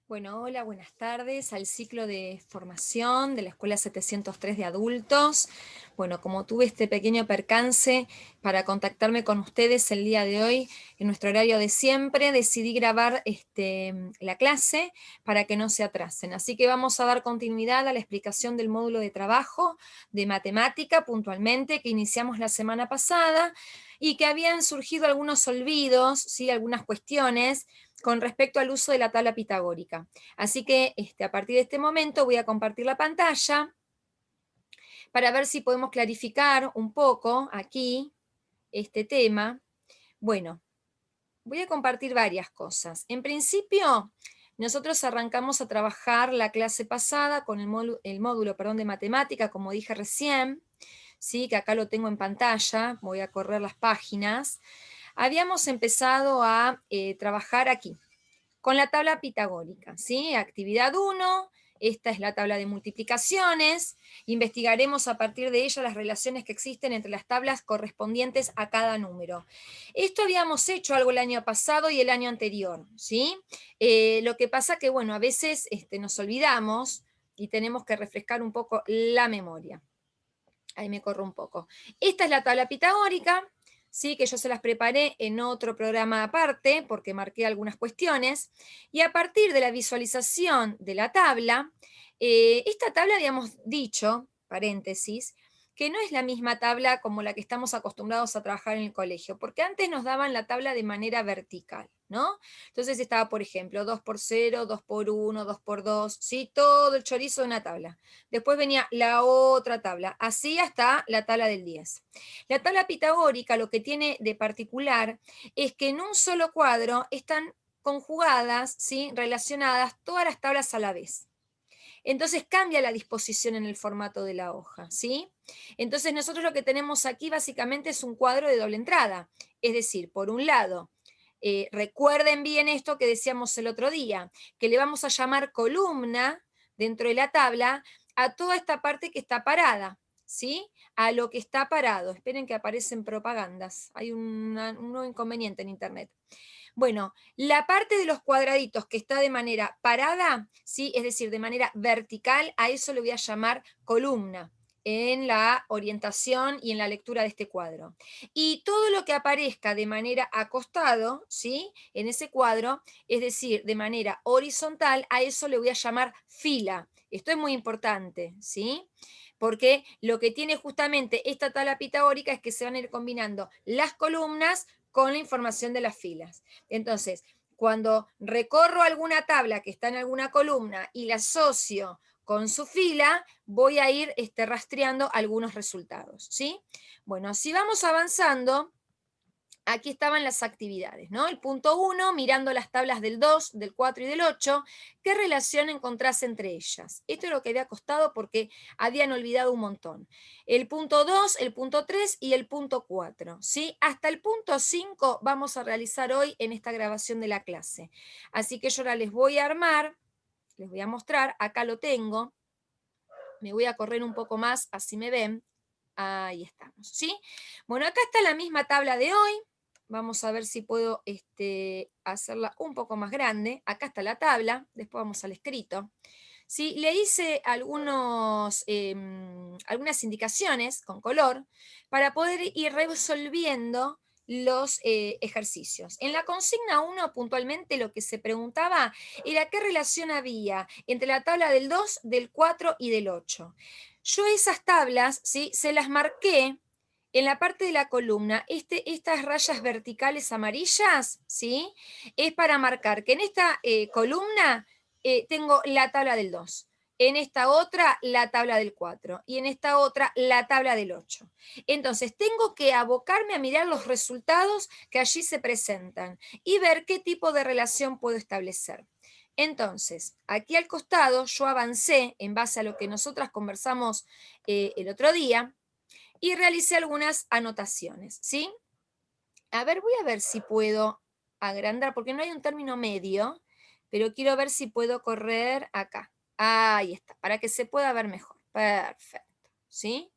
Bueno, hola, buenas tardes al ciclo de formación de la Escuela 703 de Adultos. Bueno, como tuve este pequeño percance para contactarme con ustedes el día de hoy, en nuestro horario de siempre, decidí grabar la clase para que no se atrasen. Así que vamos a dar continuidad a la explicación del módulo de trabajo de matemática, puntualmente, que iniciamos la semana pasada y que habían surgido algunos olvidos, ¿sí? Algunas cuestiones con respecto al uso de la tabla pitagórica. Así que a partir de este momento voy a compartir la pantalla para ver si podemos clarificar un poco aquí este tema. Bueno, voy a compartir varias cosas. En principio, nosotros arrancamos a trabajar la clase pasada con el módulo de matemática, como dije recién, ¿sí? Que acá lo tengo en pantalla, voy a correr las páginas. Habíamos empezado a trabajar aquí, con la tabla pitagórica, ¿sí? Actividad 1, esta es la tabla de multiplicaciones, investigaremos a partir de ella las relaciones que existen entre las tablas correspondientes a cada número. Esto habíamos hecho algo el año pasado y el año anterior, ¿sí? Lo que pasa que, bueno, a veces nos olvidamos y tenemos que refrescar un poco la memoria. Ahí me corro un poco. Esta es la tabla pitagórica, ¿sí? Que yo se las preparé en otro programa aparte, porque marqué algunas cuestiones, y a partir de la visualización de la tabla, esta tabla habíamos dicho, paréntesis, que no es la misma tabla como la que estamos acostumbrados a trabajar en el colegio, porque antes nos daban la tabla de manera vertical, ¿no? Entonces estaba, por ejemplo, 2 por 0, 2 por 1, 2 por 2, ¿sí? Todo el chorizo de una tabla. Después venía la otra tabla, así hasta la tabla del 10. La tabla pitagórica lo que tiene de particular es que en un solo cuadro están conjugadas, ¿sí? Relacionadas todas las tablas a la vez. Entonces cambia la disposición en el formato de la hoja, ¿sí? Entonces nosotros lo que tenemos aquí básicamente es un cuadro de doble entrada, es decir, por un lado, recuerden bien esto que decíamos el otro día, que le vamos a llamar columna dentro de la tabla a toda esta parte que está parada, ¿sí? A lo que está parado. Esperen que aparecen propagandas, hay un inconveniente en internet. Bueno, la parte de los cuadraditos que está de manera parada, ¿sí? Es decir, de manera vertical, a eso le voy a llamar columna en la orientación y en la lectura de este cuadro. Y todo lo que aparezca de manera acostado, ¿sí? En ese cuadro, es decir, de manera horizontal, a eso le voy a llamar fila. Esto es muy importante, ¿sí? Porque lo que tiene justamente esta tabla pitagórica es que se van a ir combinando las columnas con la información de las filas. Entonces, cuando recorro alguna tabla que está en alguna columna y la asocio con su fila, voy a ir rastreando algunos resultados, ¿sí? Bueno, si vamos avanzando, aquí estaban las actividades, ¿no? El punto 1, mirando las tablas del 2, del 4 y del 8, ¿qué relación encontrás entre ellas? Esto es lo que había costado porque habían olvidado un montón. El punto 2, el punto 3 y el punto 4, ¿sí? Hasta el punto 5 vamos a realizar hoy en esta grabación de la clase. Así que yo ahora les voy a armar, les voy a mostrar, acá lo tengo, me voy a correr un poco más, así me ven. Ahí estamos, ¿sí? Bueno, acá está la misma tabla de hoy. Vamos a ver si puedo hacerla un poco más grande. Acá está la tabla, después vamos al escrito. ¿Sí? Le hice algunas indicaciones con color para poder ir resolviendo los ejercicios. En la consigna 1, puntualmente, lo que se preguntaba era qué relación había entre la tabla del 2, del 4 y del 8. Yo esas tablas, ¿sí? Se las marqué en la parte de la columna. Estas rayas verticales amarillas, ¿sí? Es para marcar que en esta columna tengo la tabla del 2, en esta otra la tabla del 4 y en esta otra la tabla del 8. Entonces tengo que abocarme a mirar los resultados que allí se presentan y ver qué tipo de relación puedo establecer. Entonces, aquí al costado yo avancé en base a lo que nosotras conversamos el otro día y realicé algunas anotaciones, ¿sí? A ver, voy a ver si puedo agrandar, porque no hay un término medio, pero quiero ver si puedo correr acá. Ahí está, para que se pueda ver mejor. Perfecto, ¿sí?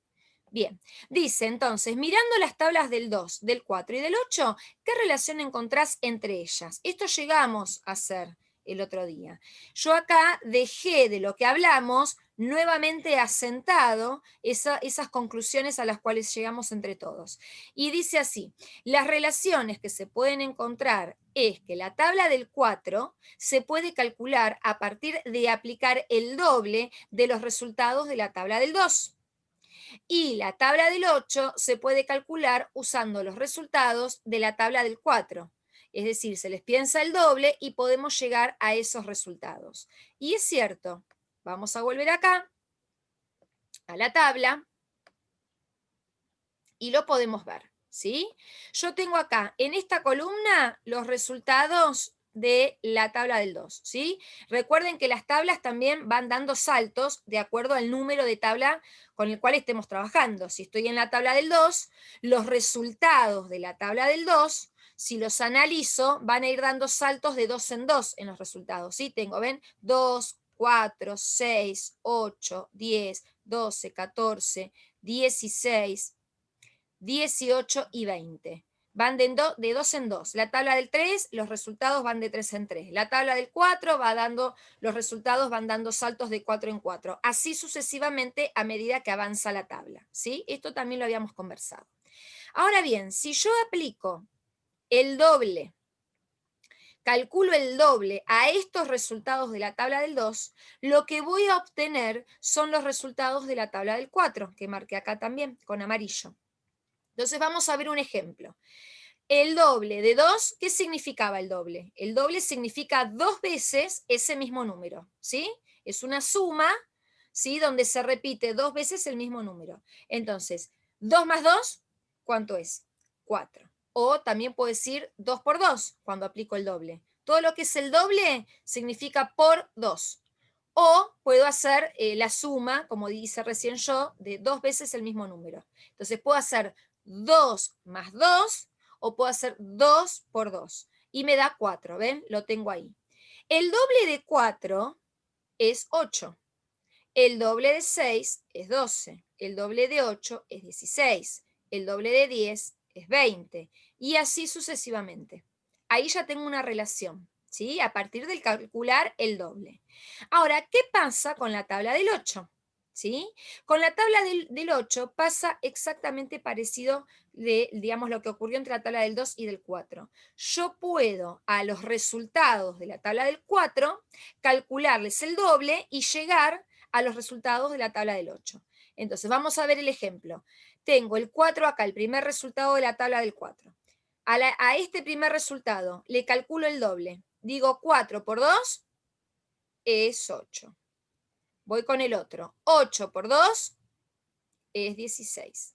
Bien, dice entonces, mirando las tablas del 2, del 4 y del 8, ¿qué relación encontrás entre ellas? Esto llegamos a hacer el otro día. Yo acá dejé de lo que hablamos nuevamente asentado esas conclusiones a las cuales llegamos entre todos. Y dice así, las relaciones que se pueden encontrar es que la tabla del 4 se puede calcular a partir de aplicar el doble de los resultados de la tabla del 2. Y la tabla del 8 se puede calcular usando los resultados de la tabla del 4. Es decir, se les piensa el doble y podemos llegar a esos resultados. Y es cierto, vamos a volver acá a la tabla y lo podemos ver, ¿sí? Yo tengo acá en esta columna los resultados de la tabla del 2, ¿sí? Recuerden que las tablas también van dando saltos de acuerdo al número de tabla con el cual estemos trabajando. Si estoy en la tabla del 2, los resultados de la tabla del 2, si los analizo, van a ir dando saltos de 2 en 2 en los resultados, ¿sí? Tengo, ¿ven? 2, 4, 6, 8, 10, 12, 14, 16, 18 y 20. Van de 2 en 2. La tabla del 3, los resultados van de 3 en 3. La tabla del 4 va dando, los resultados van dando saltos de 4 en 4. Así sucesivamente a medida que avanza la tabla, ¿sí? Esto también lo habíamos conversado. Ahora bien, si yo aplico el doble, calculo el doble a estos resultados de la tabla del 2, lo que voy a obtener son los resultados de la tabla del 4, que marqué acá también con amarillo. Entonces vamos a ver un ejemplo. El doble de 2, ¿qué significaba el doble? El doble significa 2 veces ese mismo número, ¿sí? Es una suma, ¿sí? Donde se repite 2 veces el mismo número. Entonces, 2 más 2, ¿cuánto es? 4. O también puedo decir 2 por 2 cuando aplico el doble. Todo lo que es el doble significa por 2. O puedo hacer la suma, como dice recién yo, de 2 veces el mismo número. Entonces puedo hacer 2 más 2 o puedo hacer 2 por 2 y me da 4, ¿ven? Lo tengo ahí. El doble de 4 es 8. El doble de 6 es 12. El doble de 8 es 16. El doble de 10 es 20. Y así sucesivamente. Ahí ya tengo una relación, ¿sí? A partir del calcular el doble. Ahora, ¿qué pasa con la tabla del 8? ¿Sí? Con la tabla del 8 pasa exactamente parecido de, digamos, lo que ocurrió entre la tabla del 2 y del 4. Yo puedo a los resultados de la tabla del 4 calcularles el doble y llegar a los resultados de la tabla del 8. Entonces, vamos a ver el ejemplo. Tengo el 4 acá, el primer resultado de la tabla del 4. A este primer resultado le calculo el doble. Digo 4 por 2 es 8. Voy con el otro. 8 por 2 es 16.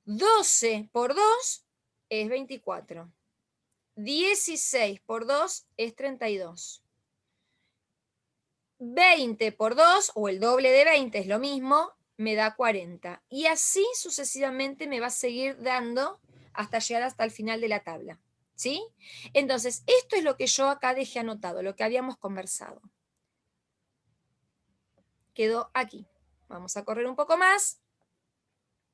12 por 2 es 24. 16 por 2 es 32. 20 por 2, o el doble de 20 es lo mismo, me da 40. Y así sucesivamente me va a seguir dando hasta llegar hasta el final de la tabla. ¿Sí? Entonces, esto es lo que yo acá dejé anotado, lo que habíamos conversado. Quedó aquí. Vamos a correr un poco más.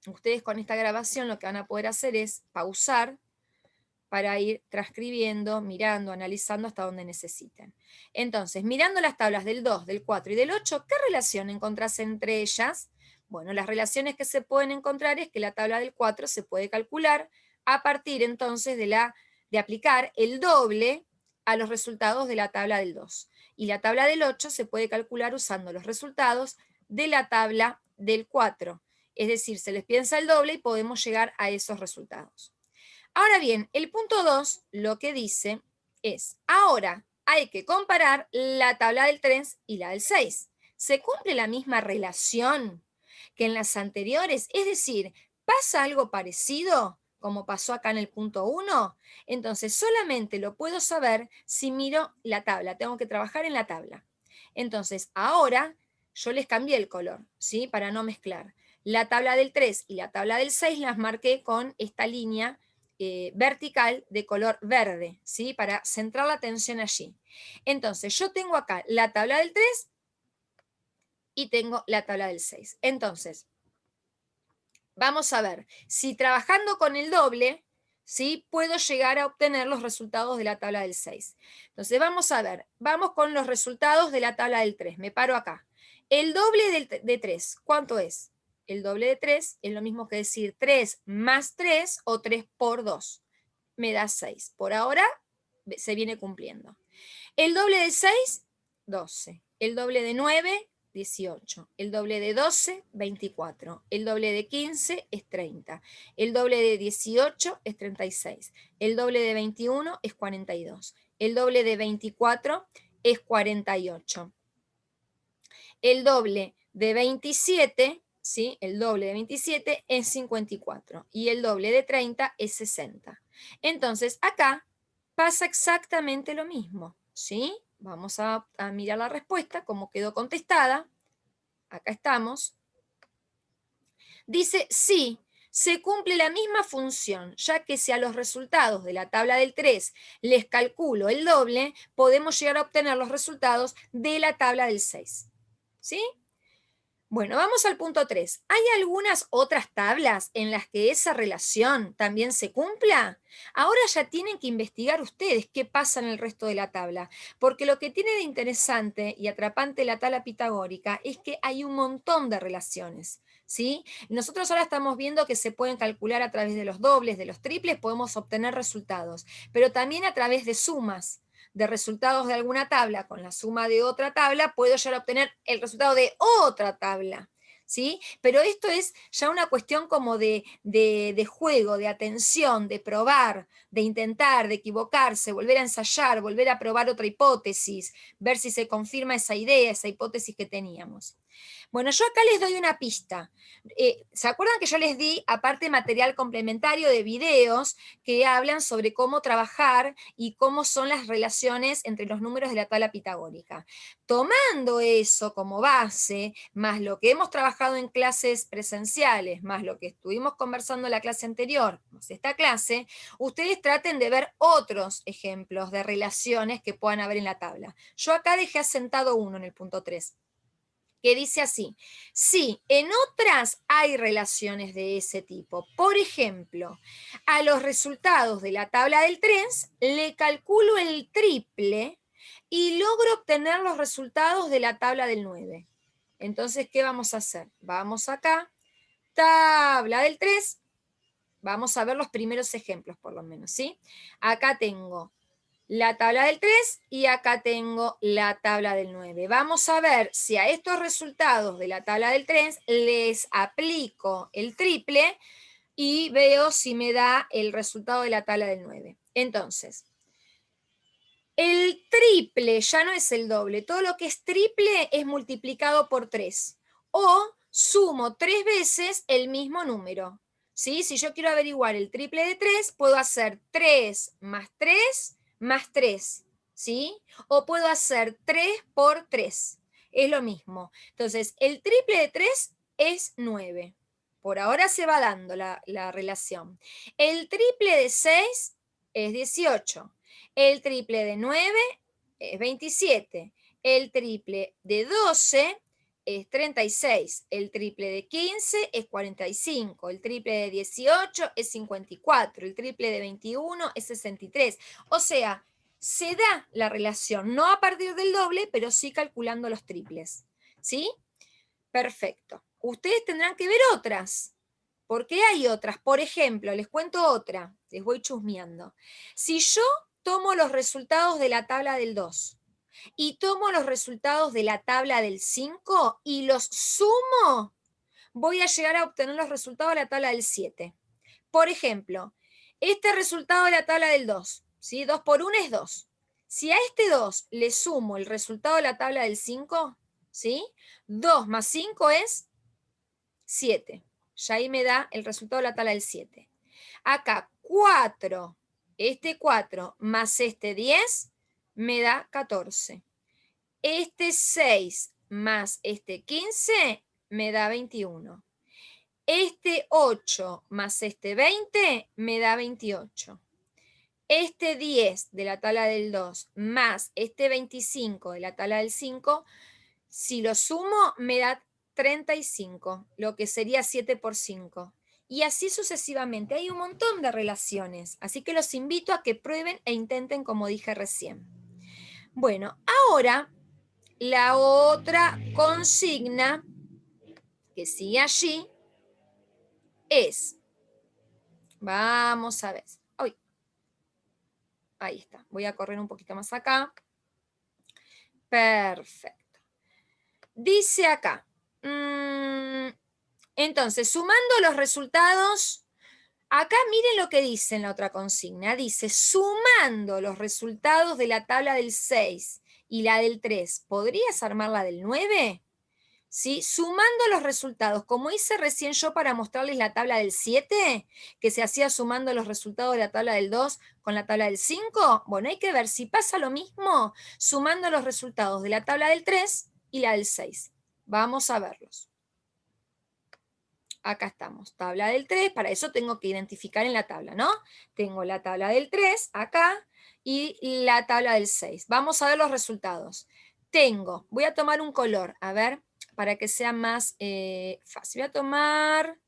Ustedes con esta grabación lo que van a poder hacer es pausar para ir transcribiendo, mirando, analizando hasta donde necesiten. Entonces, mirando las tablas del 2, del 4 y del 8, ¿qué relación encontrás entre ellas? Bueno, las relaciones que se pueden encontrar es que la tabla del 4 se puede calcular a partir entonces de aplicar el doble a los resultados de la tabla del 2. Y la tabla del 8 se puede calcular usando los resultados de la tabla del 4. Es decir, se les piensa el doble y podemos llegar a esos resultados. Ahora bien, el punto 2 lo que dice es, ahora hay que comparar la tabla del 3 y la del 6. ¿Se cumple la misma relación que en las anteriores? Es decir, ¿pasa algo parecido como pasó acá en el punto 1? Entonces, solamente lo puedo saber si miro la tabla. Tengo que trabajar en la tabla. Entonces, ahora yo les cambié el color, ¿sí? Para no mezclar. La tabla del 3 y la tabla del 6 las marqué con esta línea vertical de color verde, ¿sí? Para centrar la atención allí. Entonces, yo tengo acá la tabla del 3 y tengo la tabla del 6. Entonces, vamos a ver, si trabajando con el doble, ¿sí? Puedo llegar a obtener los resultados de la tabla del 6. Entonces vamos a ver, vamos con los resultados de la tabla del 3. Me paro acá. El doble de 3, ¿cuánto es? El doble de 3 es lo mismo que decir 3 más 3 o 3 por 2. Me da 6. Por ahora se viene cumpliendo. El doble de 6, 12. El doble de 9, 18. El doble de 12, 24. El doble de 15 es 30. El doble de 18 es 36. El doble de 21 es 42. El doble de 24 es 48. El doble de 27, ¿sí? El doble de 27 es 54. Y el doble de 30 es 60. Entonces, acá pasa exactamente lo mismo, ¿sí? Vamos a mirar la respuesta, cómo quedó contestada. Acá estamos. Dice, sí, se cumple la misma función, ya que si a los resultados de la tabla del 3 les calculo el doble, podemos llegar a obtener los resultados de la tabla del 6. ¿Sí? Bueno, vamos al punto 3. ¿Hay algunas otras tablas en las que esa relación también se cumpla? Ahora ya tienen que investigar ustedes qué pasa en el resto de la tabla, porque lo que tiene de interesante y atrapante la tabla pitagórica es que hay un montón de relaciones, ¿sí? Nosotros ahora estamos viendo que se pueden calcular a través de los dobles, de los triples, podemos obtener resultados, pero también a través de sumas de resultados de alguna tabla con la suma de otra tabla, puedo llegar a obtener el resultado de otra tabla. ¿Sí? Pero esto es ya una cuestión como de juego, de atención, de probar, de intentar, de equivocarse, volver a ensayar, volver a probar otra hipótesis, ver si se confirma esa idea, esa hipótesis que teníamos. Bueno, yo acá les doy una pista. ¿Se acuerdan que yo les di, aparte, material complementario de videos que hablan sobre cómo trabajar y cómo son las relaciones entre los números de la tabla pitagórica? Tomando eso como base, más lo que hemos trabajado en clases presenciales, más lo que estuvimos conversando en la clase anterior, más esta clase, ustedes traten de ver otros ejemplos de relaciones que puedan haber en la tabla. Yo acá dejé asentado uno en el punto 3. Que dice así, sí, en otras hay relaciones de ese tipo. Por ejemplo, a los resultados de la tabla del 3 le calculo el triple y logro obtener los resultados de la tabla del 9. Entonces, ¿qué vamos a hacer? Vamos acá, tabla del 3, vamos a ver los primeros ejemplos por lo menos, ¿sí? Acá tengo la tabla del 3 y acá tengo la tabla del 9. Vamos a ver si a estos resultados de la tabla del 3 les aplico el triple y veo si me da el resultado de la tabla del 9. Entonces, el triple ya no es el doble. Todo lo que es triple es multiplicado por 3. O sumo 3 veces el mismo número. ¿Sí? Si yo quiero averiguar el triple de 3, puedo hacer 3 más 3 más 3. ¿Sí? O puedo hacer 3 por 3. Es lo mismo. Entonces, el triple de 3 es 9. Por ahora se va dando la relación. El triple de 6 es 18. El triple de 9 es 27. El triple de 12 es 36. El triple de 15 es 45. El triple de 18 es 54. El triple de 21 es 63. O sea, se da la relación, no a partir del doble, pero sí calculando los triples. ¿Sí? Perfecto. Ustedes tendrán que ver otras, porque hay otras. Por ejemplo, les cuento otra, les voy chusmeando. Si yo tomo los resultados de la tabla del 2 y tomo los resultados de la tabla del 5 y los sumo, voy a llegar a obtener los resultados de la tabla del 7. Por ejemplo, este resultado de la tabla del 2, ¿sí? 2 por 1 es 2. Si a este 2 le sumo el resultado de la tabla del 5, ¿sí? 2 más 5 es 7. Ya ahí me da el resultado de la tabla del 7. Acá 4, este 4 más este 10 me da 14. Este 6 más este 15 me da 21. Este 8 más este 20 me da 28. Este 10 de la tabla del 2 más este 25 de la tabla del 5, si lo sumo me da 35, lo que sería 7 por 5. Y así sucesivamente. Hay un montón de relaciones, así que los invito a que prueben e intenten como dije recién. Bueno, ahora la otra consigna que sigue allí es, vamos a ver, uy, ahí está, voy a correr un poquito más acá. Perfecto. Dice acá, entonces, sumando los resultados, acá miren lo que dice en la otra consigna. Dice, sumando los resultados de la tabla del 6 y la del 3, ¿podrías armar la del 9? ¿Sí? Sumando los resultados, como hice recién yo para mostrarles la tabla del 7, que se hacía sumando los resultados de la tabla del 2 con la tabla del 5, bueno, hay que ver si pasa lo mismo sumando los resultados de la tabla del 3 y la del 6. Vamos a verlos. Acá estamos, tabla del 3, para eso tengo que identificar en la tabla, ¿no? Tengo la tabla del 3 acá y la tabla del 6. Vamos a ver los resultados. Voy a tomar un color, a ver, para que sea más fácil. Voy a tomar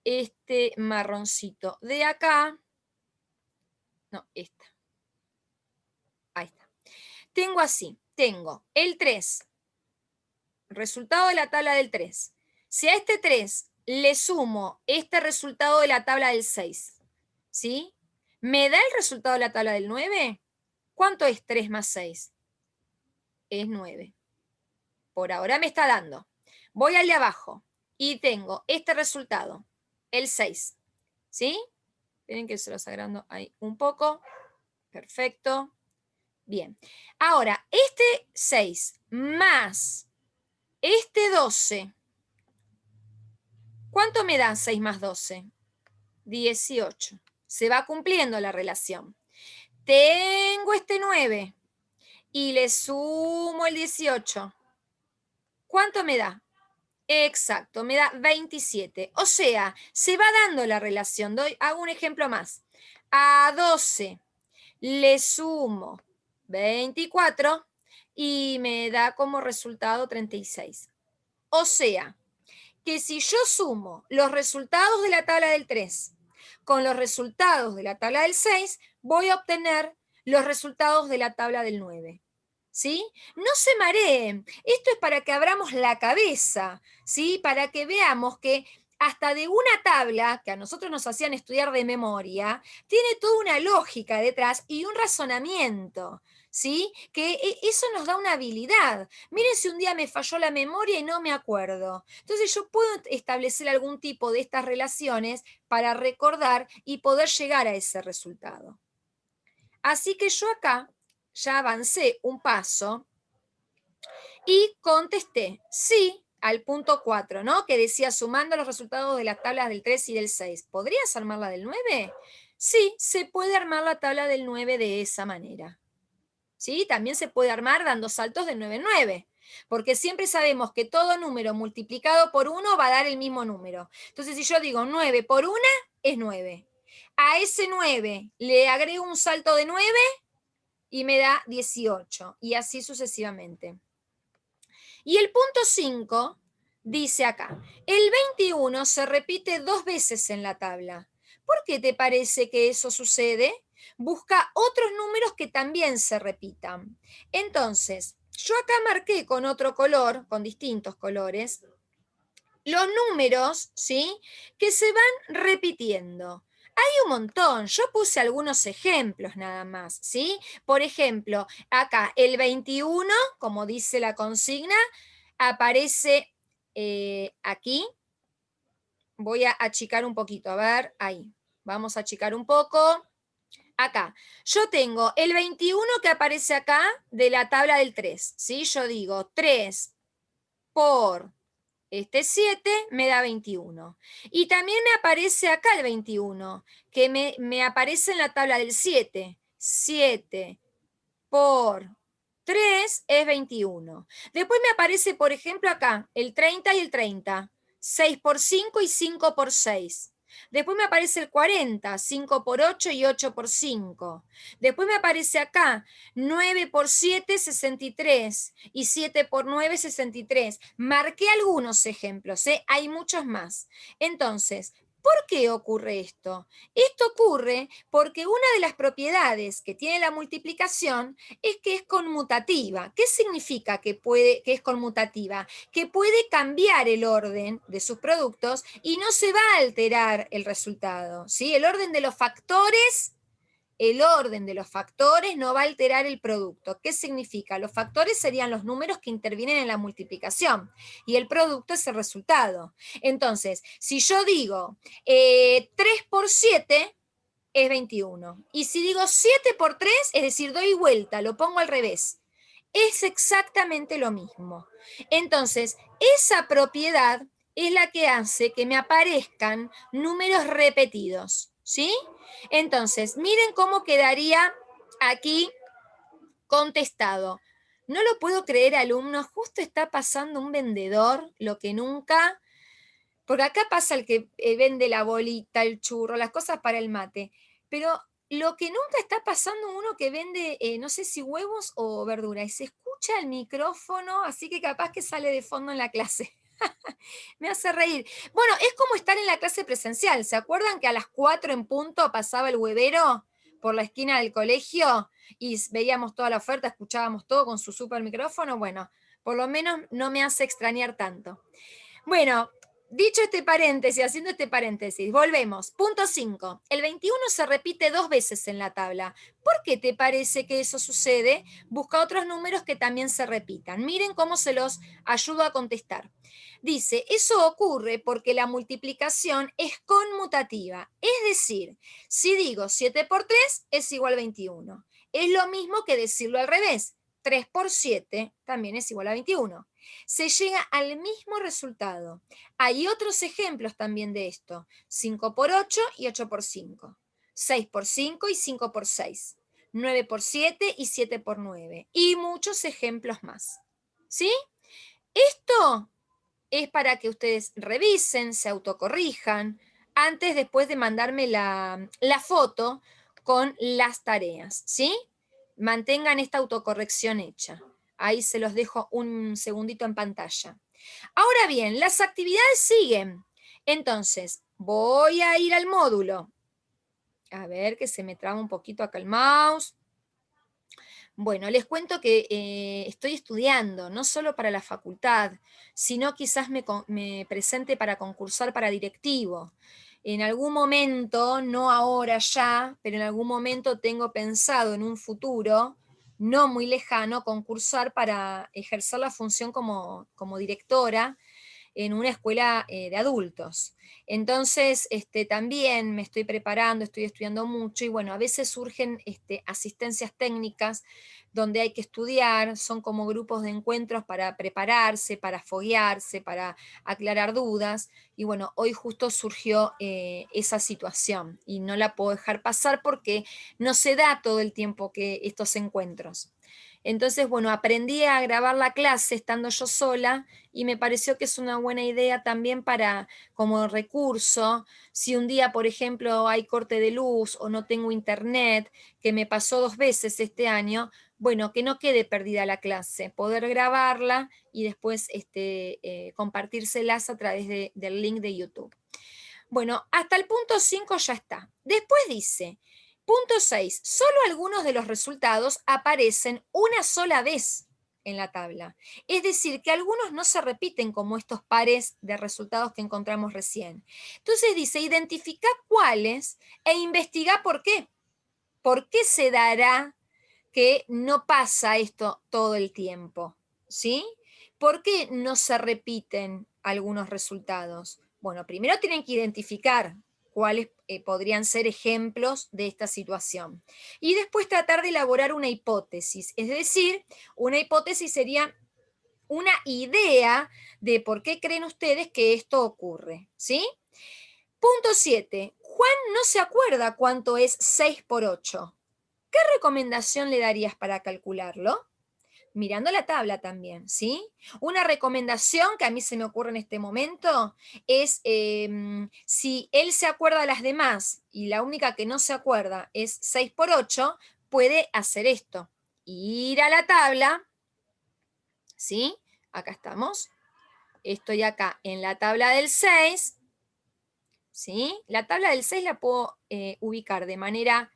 este marroncito de acá. No, esta. Ahí está. Tengo así, tengo el 3, resultado de la tabla del 3. Si a este 3 le sumo este resultado de la tabla del 6, ¿sí? ¿Me da el resultado de la tabla del 9? ¿Cuánto es 3 más 6? Es 9. Por ahora me está dando. Voy al de abajo y tengo este resultado, el 6, ¿sí? Miren que se los agrando ahí un poco. Perfecto. Bien. Ahora, este 6 más este 12, ¿cuánto me da 6 más 12? 18. Se va cumpliendo la relación. Tengo este 9 y le sumo el 18. ¿Cuánto me da? Exacto, me da 27. O sea, se va dando la relación. Hago un ejemplo más. A 12 le sumo 24 y me da como resultado 36. O sea, que si yo sumo los resultados de la tabla del 3 con los resultados de la tabla del 6, voy a obtener los resultados de la tabla del 9. ¿Sí? No se mareen. Esto es para que abramos la cabeza, ¿sí? Para que veamos que hasta de una tabla que a nosotros nos hacían estudiar de memoria, tiene toda una lógica detrás y un razonamiento, ¿sí? Que eso nos da una habilidad. Miren si un día me falló la memoria y no me acuerdo. Entonces yo puedo establecer algún tipo de estas relaciones para recordar y poder llegar a ese resultado. Así que yo acá ya avancé un paso y contesté sí al punto 4, ¿no? Que decía sumando los resultados de las tablas del 3 y del 6. ¿Podrías armar la del 9? Sí, se puede armar la tabla del 9 de esa manera. ¿Sí? También se puede armar dando saltos de 9 en 9, porque siempre sabemos que todo número multiplicado por 1 va a dar el mismo número. Entonces, si yo digo 9 por 1 es 9. A ese 9 le agrego un salto de 9 y me da 18, y así sucesivamente. Y el punto 5 dice acá, el 21 se repite 2 veces en la tabla. ¿Por qué te parece que eso sucede? Busca otros números que también se repitan. Entonces, yo acá marqué con otro color, con distintos colores, los números, ¿sí? Que se van repitiendo. Hay un montón, yo puse algunos ejemplos nada más, ¿sí? Por ejemplo, acá el 21, como dice la consigna, aparece aquí. Voy a achicar un poquito, a ver, ahí. Vamos a achicar un poco. Acá, yo tengo el 21 que aparece acá de la tabla del 3, ¿sí? Yo digo 3 por este 7 me da 21. Y también me aparece acá el 21, que me aparece en la tabla del 7. 7 por 3 es 21. Después me aparece, por ejemplo, acá el 30 y el 30. 6 por 5 y 5 por 6. Después me aparece el 40, 5 por 8 y 8 por 5. Después me aparece acá 9 por 7, 63 y 7 por 9, 63. Marqué algunos ejemplos, ¿eh? Hay muchos más. Entonces, ¿por qué ocurre esto? Esto ocurre porque una de las propiedades que tiene la multiplicación es que es conmutativa. ¿Qué significa que es conmutativa? Que puede cambiar el orden de sus productos y no se va a alterar el resultado, ¿sí? El orden de los factores no va a alterar el producto. ¿Qué significa? Los factores serían los números que intervienen en la multiplicación y el producto es el resultado. Entonces, si yo digo 3 por 7 es 21, y si digo 7 por 3, es decir, doy vuelta, lo pongo al revés, es exactamente lo mismo. Entonces, esa propiedad es la que hace que me aparezcan números repetidos, ¿sí? Entonces, miren cómo quedaría aquí contestado. No lo puedo creer, alumnos, justo está pasando un vendedor, lo que nunca, porque acá pasa el que vende la bolita, el churro, las cosas para el mate, pero lo que nunca está pasando uno que vende, no sé si huevos o verdura, y se escucha el micrófono, así que capaz que sale de fondo en la clase. Me hace reír. Bueno, es como estar en la clase presencial. ¿Se acuerdan que a las 4 en punto pasaba el huevero por la esquina del colegio y veíamos toda la oferta, escuchábamos todo con su super micrófono? Bueno, por lo menos no me hace extrañar tanto. Bueno, dicho este paréntesis, haciendo este paréntesis, volvemos. Punto 5. El 21 se repite 2 veces en la tabla. ¿Por qué te parece que eso sucede? Busca otros números que también se repitan. Miren cómo se los ayudo a contestar. Dice, eso ocurre porque la multiplicación es conmutativa. Es decir, si digo 7 por 3 es igual a 21. Es lo mismo que decirlo al revés. 3 por 7 también es igual a 21. Se llega al mismo resultado. Hay otros ejemplos también de esto. 5 por 8 y 8 por 5. 6 por 5 y 5 por 6. 9 por 7 y 7 por 9. Y muchos ejemplos más. ¿Sí? Esto es para que ustedes revisen, se autocorrijan, antes, después de mandarme la foto con las tareas, ¿sí? Mantengan esta autocorrección hecha. Ahí se los dejo un segundito en pantalla. Ahora bien, las actividades siguen. Entonces, voy a ir al módulo. A ver, que se me traba un poquito acá el mouse. Bueno, les cuento que estoy estudiando, no solo para la facultad, sino quizás me presente para concursar para directivo. En algún momento, no ahora ya, pero en algún momento tengo pensado en un futuro, no muy lejano, concursar para ejercer la función como directora en una escuela de adultos. Entonces, también me estoy preparando, estoy estudiando mucho y bueno, a veces surgen asistencias técnicas donde hay que estudiar, son como grupos de encuentros para prepararse, para foguearse, para aclarar dudas. Y bueno, hoy justo surgió esa situación y no la puedo dejar pasar porque no se da todo el tiempo que estos encuentros. Entonces, bueno, aprendí a grabar la clase estando yo sola y me pareció que es una buena idea también para como recurso, si un día, por ejemplo, hay corte de luz o no tengo internet, que me pasó 2 veces este año, bueno, que no quede perdida la clase, poder grabarla y después compartírselas a través del link de YouTube. Bueno, hasta el punto 5 ya está. Después dice, punto 6, solo algunos de los resultados aparecen una sola vez en la tabla. Es decir, que algunos no se repiten como estos pares de resultados que encontramos recién. Entonces dice, identifica cuáles e investiga por qué. ¿Por qué se dará que no pasa esto todo el tiempo? ¿Sí? ¿Por qué no se repiten algunos resultados? Bueno, primero tienen que identificar cuáles podrían ser ejemplos de esta situación. Y después tratar de elaborar una hipótesis. Es decir, una hipótesis sería una idea de por qué creen ustedes que esto ocurre. ¿Sí? Punto 7. Juan no se acuerda cuánto es 6 por 8. ¿Qué recomendación le darías para calcularlo? Mirando la tabla también, ¿sí? Una recomendación que a mí se me ocurre en este momento es, si él se acuerda de las demás y la única que no se acuerda es 6 por 8, puede hacer esto. Ir a la tabla, ¿sí? Acá estamos. Estoy acá en la tabla del 6, ¿sí? La tabla del 6 la puedo ubicar de manera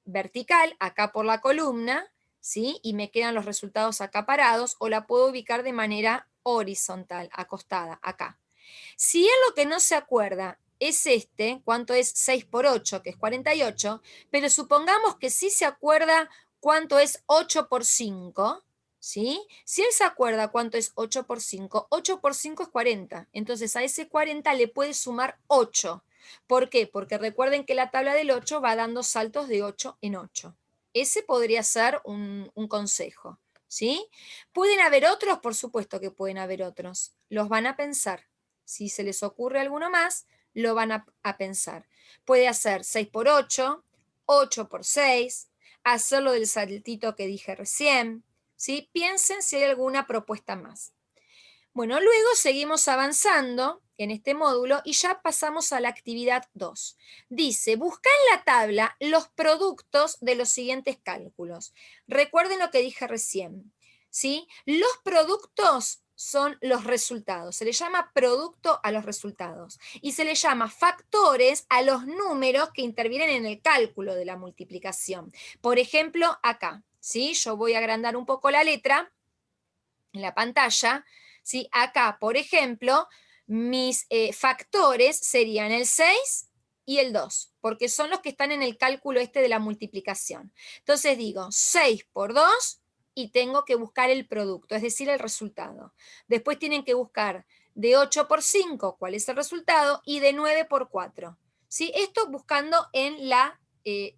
vertical, acá por la columna, ¿sí? Y me quedan los resultados acá parados, o la puedo ubicar de manera horizontal, acostada, acá. Si él lo que no se acuerda es cuánto es 6 por 8, que es 48, pero supongamos que sí se acuerda cuánto es 8 por 5, ¿sí? Si él se acuerda cuánto es 8 por 5 es 40. Entonces a ese 40 le puede sumar 8. ¿Por qué? Porque recuerden que la tabla del 8 va dando saltos de 8 en 8. Ese podría ser un consejo, ¿sí? ¿Pueden haber otros? Por supuesto que pueden haber otros. Los van a pensar. Si se les ocurre alguno más, lo van a pensar. Puede hacer 6 por 8, 8 por 6, hacerlo del saltito que dije recién, ¿sí? Piensen si hay alguna propuesta más. Bueno, luego seguimos avanzando en este módulo y ya pasamos a la actividad 2. Dice, busca en la tabla los productos de los siguientes cálculos. Recuerden lo que dije recién, ¿sí? Los productos son los resultados. Se le llama producto a los resultados y se le llama factores a los números que intervienen en el cálculo de la multiplicación. Por ejemplo, acá, ¿sí? Yo voy a agrandar un poco la letra en la pantalla, ¿sí? Acá, por ejemplo, mis factores serían el 6 y el 2, porque son los que están en el cálculo de la multiplicación. Entonces digo 6 por 2 y tengo que buscar el producto, es decir, el resultado. Después tienen que buscar de 8 por 5 cuál es el resultado y de 9 por 4. ¿Sí? Esto buscando en la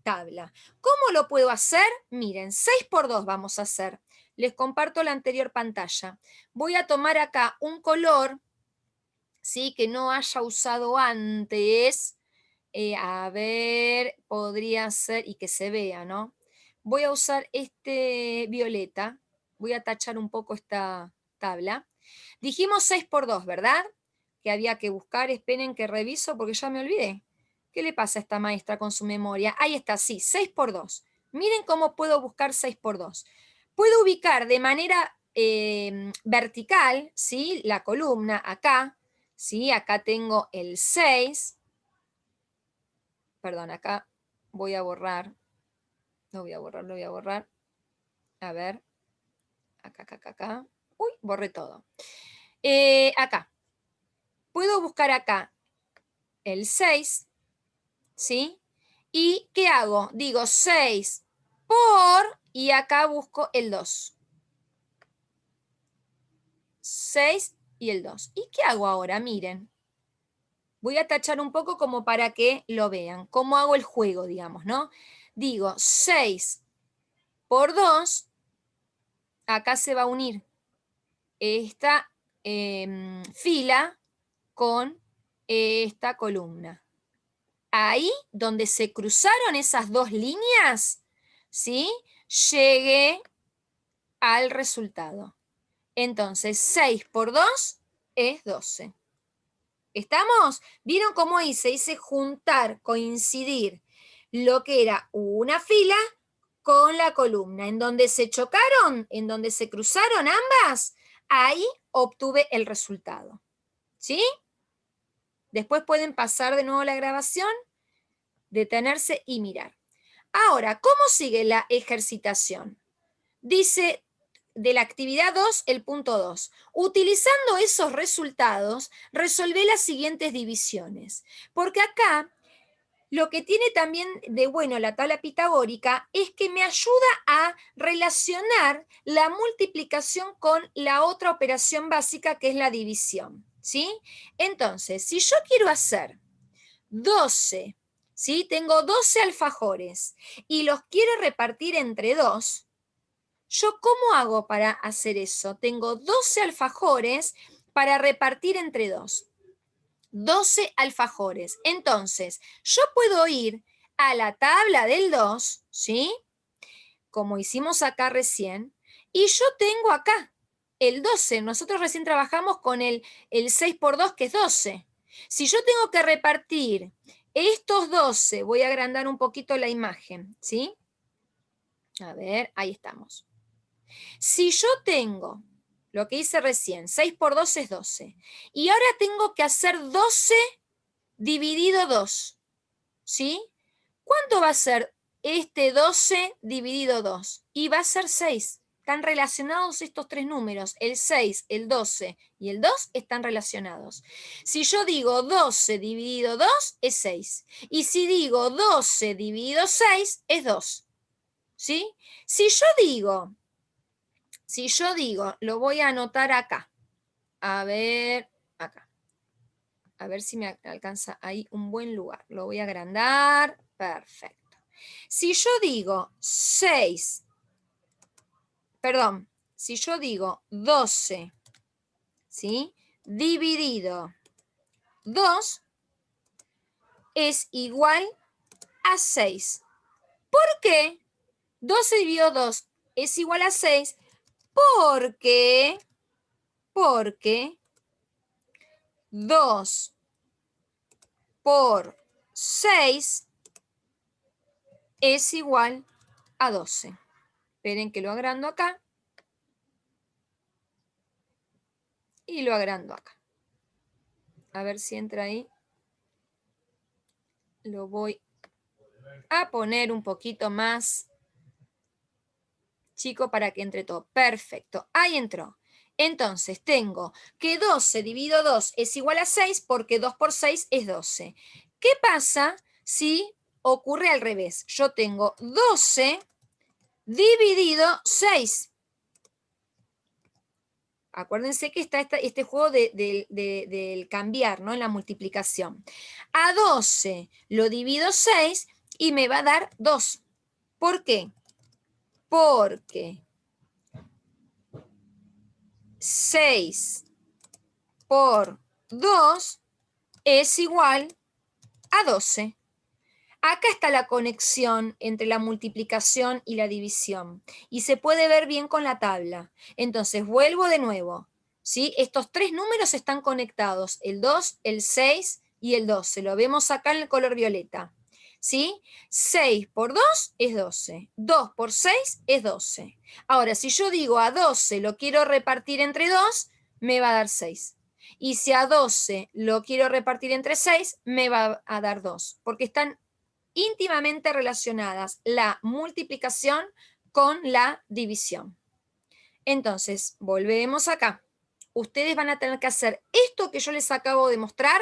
tabla. ¿Cómo lo puedo hacer? Miren, 6 por 2 vamos a hacer. Les comparto la anterior pantalla. Voy a tomar acá un color, ¿sí? Que no haya usado antes. A ver, podría ser, y que se vea, ¿no? Voy a usar este violeta. Voy a tachar un poco esta tabla. Dijimos 6 por 2, ¿verdad? Que había que buscar, esperen que reviso porque ya me olvidé. ¿Qué le pasa a esta maestra con su memoria? Ahí está, sí, 6 por 2. Miren cómo puedo buscar 6 por 2. Puedo ubicar de manera vertical, ¿sí? La columna acá, ¿sí? Acá tengo el 6. Perdón, acá voy a borrar. Lo voy a borrar, lo voy a borrar. A ver. Acá. Uy, borré todo. Acá. Puedo buscar acá el 6, ¿sí? ¿Y qué hago? Digo 6 por, y acá busco el 2. 6 y el 2. ¿Y qué hago ahora? Miren. Voy a tachar un poco como para que lo vean. ¿Cómo hago el juego, digamos, no? Digo 6 por 2. Acá se va a unir esta fila con esta columna. Ahí, donde se cruzaron esas dos líneas, ¿sí? Llegué al resultado. Entonces, 6 por 2 es 12. ¿Estamos? ¿Vieron cómo hice? Hice juntar, coincidir lo que era una fila con la columna. En donde se chocaron, en donde se cruzaron ambas, ahí obtuve el resultado. ¿Sí? Después pueden pasar de nuevo la grabación, detenerse y mirar. Ahora, ¿cómo sigue la ejercitación? Dice de la actividad 2, el punto 2. Utilizando esos resultados, resolvé las siguientes divisiones. Porque acá lo que tiene también de bueno la tabla pitagórica es que me ayuda a relacionar la multiplicación con la otra operación básica que es la división, ¿sí? Entonces, si yo quiero hacer 12, ¿sí? Tengo 12 alfajores y los quiero repartir entre 2, ¿yo cómo hago para hacer eso? Tengo 12 alfajores para repartir entre 2. 12 alfajores. Entonces, yo puedo ir a la tabla del 2, ¿sí? Como hicimos acá recién, Y yo tengo acá el 12. Nosotros recién trabajamos con el 6 por 2, que es 12. Si yo tengo que repartir estos 12, voy a agrandar un poquito la imagen, ¿sí? A ver, ahí estamos. Si yo tengo lo que hice recién, 6 por 2 es 12, y ahora tengo que hacer 12 dividido 2, ¿sí? ¿Cuánto va a ser este 12 dividido 2? Y va a ser 6. Están relacionados estos tres números, el 6, el 12 y el 2 están relacionados. Si yo digo 12 dividido 2 es 6. Y si digo 12 dividido 6 es 2. ¿Sí? Si yo digo, lo voy a anotar acá. A ver, acá. A ver si me alcanza ahí un buen lugar. Lo voy a agrandar. Perfecto. Si yo digo 6, perdón, si yo digo 12, ¿sí? Dividido 2 es igual a 6. ¿Por qué? 12 dividido 2 es igual a 6 porque 2 por 6 es igual a 12. Esperen que lo agrando acá. Y lo agrando acá. A ver si entra ahí. Lo voy a poner un poquito más chico para que entre todo. Perfecto, ahí entró. Entonces tengo que 12 dividido 2 es igual a 6 porque 2 por 6 es 12. ¿Qué pasa si ocurre al revés? Yo tengo 12 dividido 6. Acuérdense que está este juego del cambiar, ¿no? En la multiplicación. A 12 lo divido 6 y me va a dar 2. ¿Por qué? Porque 6 por 2 es igual a 12. Acá está la conexión entre la multiplicación y la división. Y se puede ver bien con la tabla. Entonces, vuelvo de nuevo. ¿Sí? Estos tres números están conectados. El 2, el 6 y el 12. Lo vemos acá en el color violeta. ¿Sí? 6 por 2 es 12. 2 por 6 es 12. Ahora, si yo digo a 12 lo quiero repartir entre 2, me va a dar 6. Y si a 12 lo quiero repartir entre 6, me va a dar 2. Porque están íntimamente relacionadas la multiplicación con la división. Entonces, volvemos acá. Ustedes van a tener que hacer esto que yo les acabo de mostrar,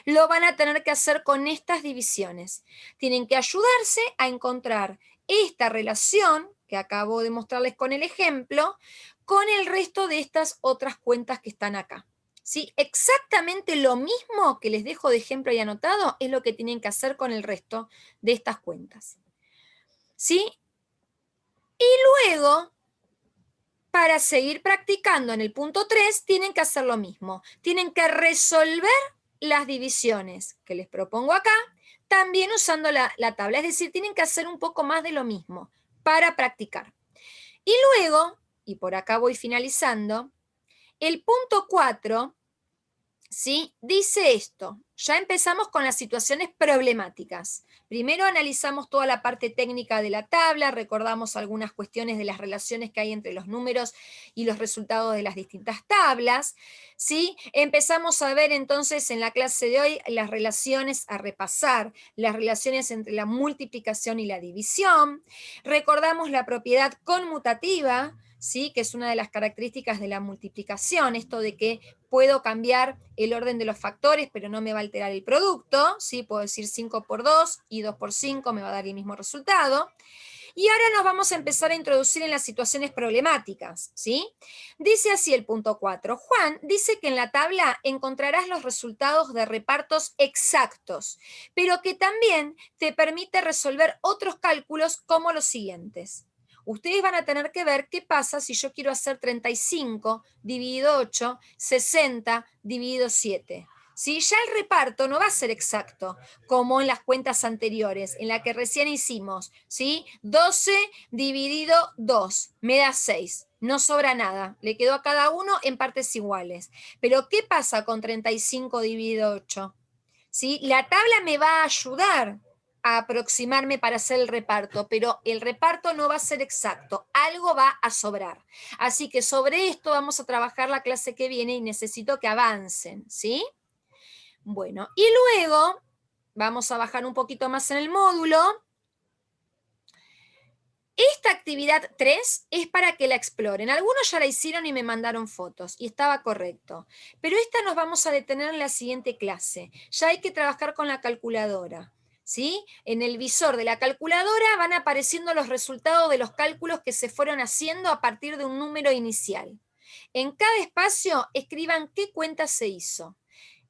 lo van a tener que hacer con estas divisiones. Tienen que ayudarse a encontrar esta relación que acabo de mostrarles con el ejemplo, con el resto de estas otras cuentas que están acá. ¿Sí? Exactamente lo mismo que les dejo de ejemplo y anotado es lo que tienen que hacer con el resto de estas cuentas. ¿Sí? Y luego, para seguir practicando en el punto 3, tienen que hacer lo mismo. Tienen que resolver las divisiones que les propongo acá, también usando la tabla. Es decir, tienen que hacer un poco más de lo mismo para practicar. Y luego, y por acá voy finalizando, el punto 4, ¿sí? Dice esto. Ya empezamos con las situaciones problemáticas. Primero analizamos toda la parte técnica de la tabla, recordamos algunas cuestiones de las relaciones que hay entre los números y los resultados de las distintas tablas, ¿sí? Empezamos a ver entonces en la clase de hoy las relaciones, a repasar las relaciones entre la multiplicación y la división. Recordamos la propiedad conmutativa, ¿sí? Que es una de las características de la multiplicación, esto de que puedo cambiar el orden de los factores, pero no me va a alterar el producto, ¿sí? Puedo decir 5 por 2 y 2 por 5 me va a dar el mismo resultado. Y ahora nos vamos a empezar a introducir en las situaciones problemáticas, ¿sí? Dice así el punto 4. Juan dice que en la tabla encontrarás los resultados de repartos exactos, pero que también te permite resolver otros cálculos como los siguientes. Ustedes van a tener que ver qué pasa si yo quiero hacer 35 dividido 8, 60 dividido 7. ¿sí? Ya el reparto no va a ser exacto, como en las cuentas anteriores, en la que recién hicimos, ¿sí? 12 dividido 2, me da 6. No sobra nada, le quedó a cada uno en partes iguales. Pero ¿qué pasa con 35 dividido 8? ¿Sí? La tabla me va a ayudar a aproximarme para hacer el reparto, pero el reparto no va a ser exacto, algo va a sobrar. Así que sobre esto vamos a trabajar la clase que viene y necesito que avancen, ¿sí? Bueno, y luego vamos a bajar un poquito más en el módulo. Esta actividad 3 es para que la exploren. Algunos ya la hicieron y me mandaron fotos y estaba correcto. Pero esta nos vamos a detener en la siguiente clase. Ya hay que trabajar con la calculadora. ¿Sí? En el visor de la calculadora van apareciendo los resultados de los cálculos que se fueron haciendo a partir de un número inicial. En cada espacio escriban qué cuenta se hizo.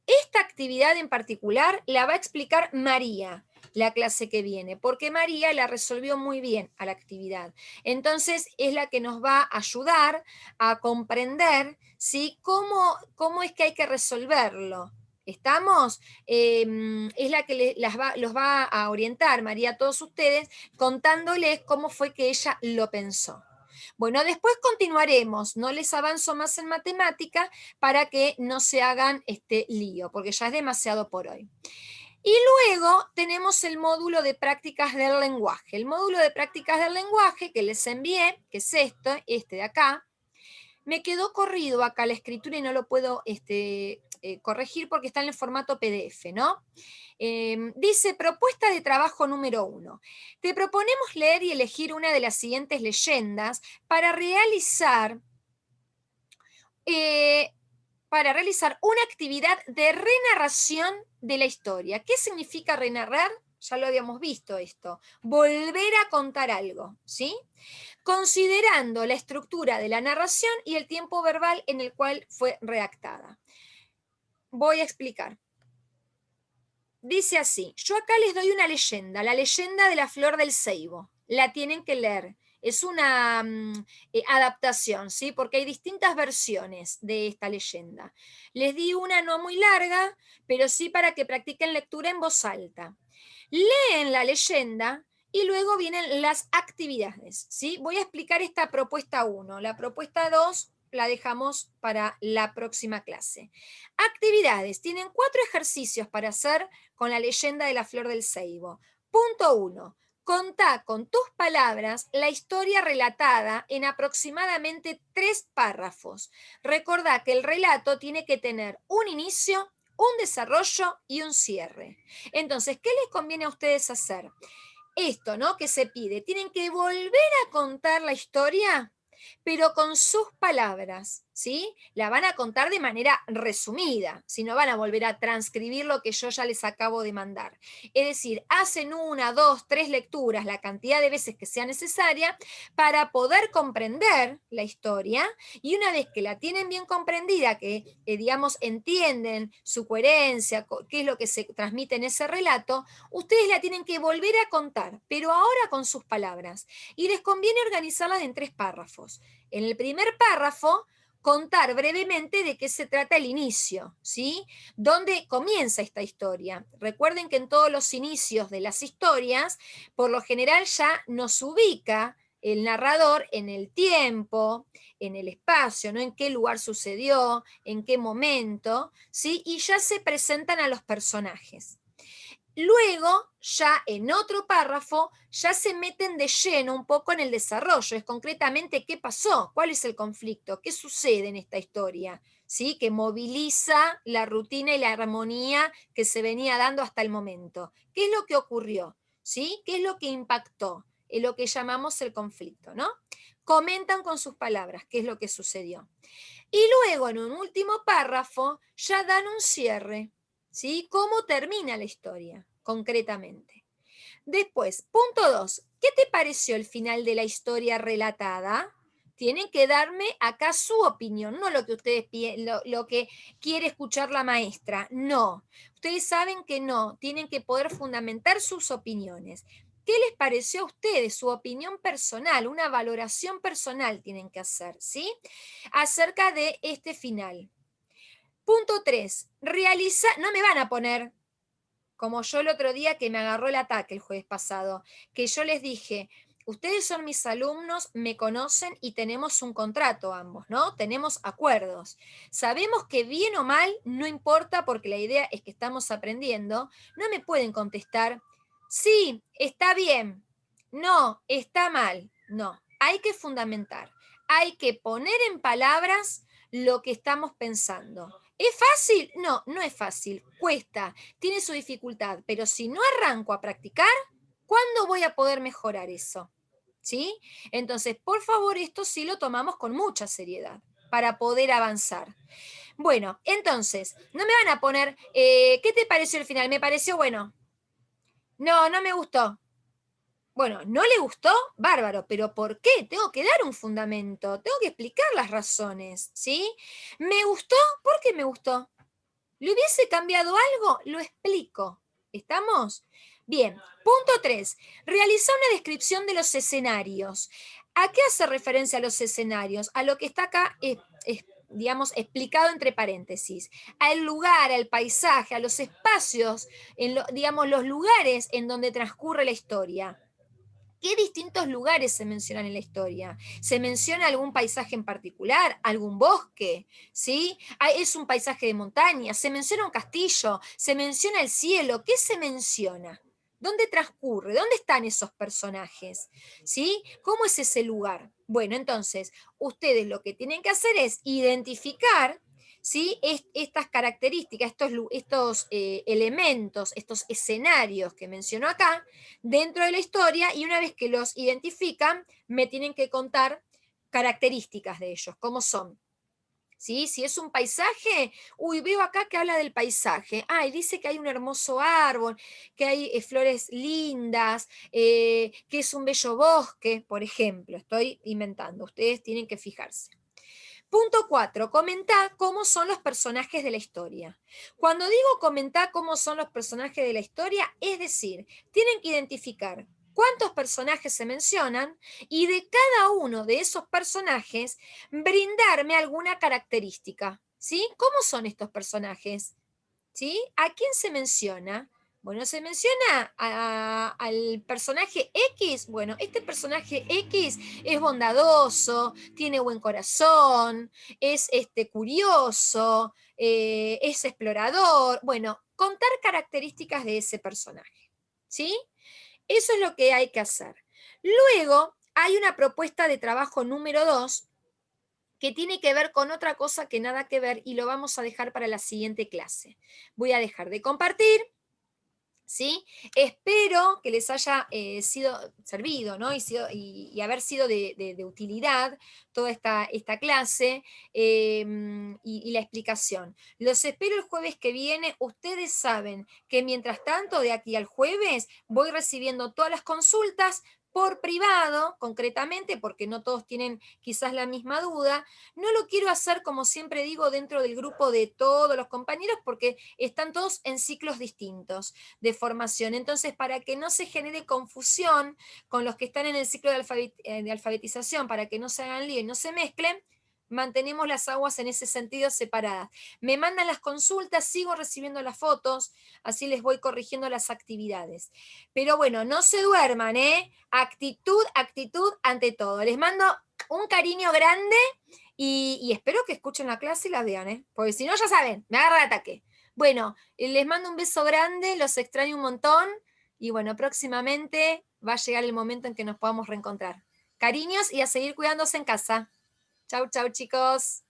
Esta actividad en particular la va a explicar María la clase que viene, porque María la resolvió muy bien a la actividad. Entonces es la que nos va a ayudar a comprender, ¿sí? cómo es que hay que resolverlo. ¿Estamos? Es la que los va a orientar, María, a todos ustedes, contándoles cómo fue que ella lo pensó. Bueno, después continuaremos, no les avanzo más en matemática para que no se hagan este lío, porque ya es demasiado por hoy. Y luego tenemos el módulo de prácticas del lenguaje. El módulo de prácticas del lenguaje que les envié, que es este de acá, me quedó corrido acá la escritura y no lo puedo corregir porque está en el formato PDF, ¿no? Dice, propuesta de trabajo número 1. Te proponemos leer y elegir una de las siguientes leyendas eh, para realizar una actividad de renarración de la historia. ¿Qué significa renarrar? Ya lo habíamos visto esto. Volver a contar algo, ¿sí? Considerando la estructura de la narración y el tiempo verbal en el cual fue redactada. Voy a explicar. Dice así, yo acá les doy una leyenda, la leyenda de la flor del ceibo. La tienen que leer. Es una adaptación, ¿sí? Porque hay distintas versiones de esta leyenda. Les di una no muy larga, pero sí para que practiquen lectura en voz alta. Leen la leyenda y luego vienen las actividades, ¿sí? Voy a explicar esta propuesta 1. La propuesta 2 la dejamos para la próxima clase. Actividades. Tienen 4 ejercicios para hacer con la leyenda de la flor del ceibo. Punto 1. Contá con tus palabras la historia relatada en aproximadamente 3 párrafos. Recordá que el relato tiene que tener un inicio, un desarrollo y un cierre. Entonces, ¿qué les conviene a ustedes hacer? Esto, ¿no? Que se pide. Tienen que volver a contar la historia, pero con sus palabras, ¿sí? La van a contar de manera resumida, si no van a volver a transcribir lo que yo ya les acabo de mandar. Es decir, hacen 1, 2, 3 lecturas, la cantidad de veces que sea necesaria, para poder comprender la historia, y una vez que la tienen bien comprendida, que digamos entienden su coherencia, qué es lo que se transmite en ese relato, ustedes la tienen que volver a contar, pero ahora con sus palabras. Y les conviene organizarlas en 3 párrafos. En el primer párrafo, contar brevemente de qué se trata el inicio, ¿sí? ¿Dónde comienza esta historia? Recuerden que en todos los inicios de las historias, por lo general ya nos ubica el narrador en el tiempo, en el espacio, ¿no? En qué lugar sucedió, en qué momento, ¿sí? Y ya se presentan a los personajes. Luego, ya en otro párrafo, ya se meten de lleno un poco en el desarrollo, es concretamente qué pasó, cuál es el conflicto, qué sucede en esta historia, ¿sí? Que moviliza la rutina y la armonía que se venía dando hasta el momento. ¿Qué es lo que ocurrió? ¿Sí? ¿Qué es lo que impactó? Es lo que llamamos el conflicto, ¿no? Comentan con sus palabras qué es lo que sucedió. Y luego, en un último párrafo, ya dan un cierre, ¿sí? ¿Cómo termina la historia, concretamente? Después, punto 2. ¿Qué te pareció el final de la historia relatada? Tienen que darme acá su opinión, no lo que ustedes lo que quiere escuchar la maestra. No. Ustedes saben que no. Tienen que poder fundamentar sus opiniones. ¿Qué les pareció a ustedes? Su opinión personal, una valoración personal tienen que hacer, ¿sí? Acerca de este final. Punto 3, no me van a poner como yo el otro día que me agarró el ataque el jueves pasado, que yo les dije, ustedes son mis alumnos, me conocen y tenemos un contrato ambos, ¿no? Tenemos acuerdos. Sabemos que bien o mal, no importa porque la idea es que estamos aprendiendo, no me pueden contestar, sí, está bien, no, está mal, no, hay que fundamentar, hay que poner en palabras lo que estamos pensando. ¿Es fácil? No, no es fácil, cuesta, tiene su dificultad, pero si no arranco a practicar, ¿cuándo voy a poder mejorar eso? ¿Sí? Entonces, por favor, esto sí lo tomamos con mucha seriedad para poder avanzar. Bueno, entonces, no me van a poner, ¿qué te pareció el final? ¿Me pareció bueno? No, no me gustó. Bueno, ¿no le gustó? Bárbaro, pero ¿por qué? Tengo que dar un fundamento, tengo que explicar las razones, ¿sí? ¿Me gustó? ¿Por qué me gustó? ¿Le hubiese cambiado algo? Lo explico. ¿Estamos? Bien. Punto 3. Realiza una descripción de los escenarios. ¿A qué hace referencia a los escenarios? A lo que está acá, digamos, explicado entre paréntesis. Al lugar, al paisaje, a los espacios, digamos, los lugares en donde transcurre la historia. ¿Qué distintos lugares se mencionan en la historia? ¿Se menciona algún paisaje en particular? ¿Algún bosque? ¿Sí? ¿Es un paisaje de montaña? ¿Se menciona un castillo? ¿Se menciona el cielo? ¿Qué se menciona? ¿Dónde transcurre? ¿Dónde están esos personajes? ¿Sí? ¿Cómo es ese lugar? Bueno, entonces, ustedes lo que tienen que hacer es identificar, ¿sí? Estas características, estos elementos, estos escenarios que menciono acá, dentro de la historia, y una vez que los identifican, me tienen que contar características de ellos, cómo son. ¿Sí? Si es un paisaje, uy, veo acá que habla del paisaje. Y dice que hay un hermoso árbol, que hay flores lindas, que es un bello bosque, por ejemplo. Estoy inventando, ustedes tienen que fijarse. Punto 4. Comentá cómo son los personajes de la historia. Cuando digo comentá cómo son los personajes de la historia, es decir, tienen que identificar cuántos personajes se mencionan y de cada uno de esos personajes brindarme alguna característica. ¿Sí? ¿Cómo son estos personajes? ¿Sí? ¿A quién se menciona? Bueno, se menciona al personaje X. Bueno, este personaje X es bondadoso, tiene buen corazón, es curioso, es explorador. Bueno, contar características de ese personaje. ¿Sí? Eso es lo que hay que hacer. Luego, hay una propuesta de trabajo número 2 que tiene que ver con otra cosa que nada que ver y lo vamos a dejar para la siguiente clase. Voy a dejar de compartir, ¿sí? Espero que les haya sido servido, ¿no? Y haber sido de utilidad toda esta clase y la explicación. Los espero el jueves que viene. Ustedes saben que mientras tanto, de aquí al jueves, voy recibiendo todas las consultas por privado, concretamente, porque no todos tienen quizás la misma duda. No lo quiero hacer, como siempre digo, dentro del grupo de todos los compañeros, porque están todos en ciclos distintos de formación. Entonces, para que no se genere confusión con los que están en el ciclo de alfabetización, para que no se hagan lío y no se mezclen, mantenemos las aguas en ese sentido separadas. Me mandan las consultas, sigo recibiendo las fotos, así les voy corrigiendo las actividades. Pero bueno, no se duerman, ¿eh? Actitud, actitud ante todo. Les mando un cariño grande y espero que escuchen la clase y la vean, ¿eh? Porque si no, ya saben, me agarra el ataque. Bueno, les mando un beso grande, los extraño un montón y bueno, próximamente va a llegar el momento en que nos podamos reencontrar. Cariños y a seguir cuidándose en casa. Chau, chau, chicos.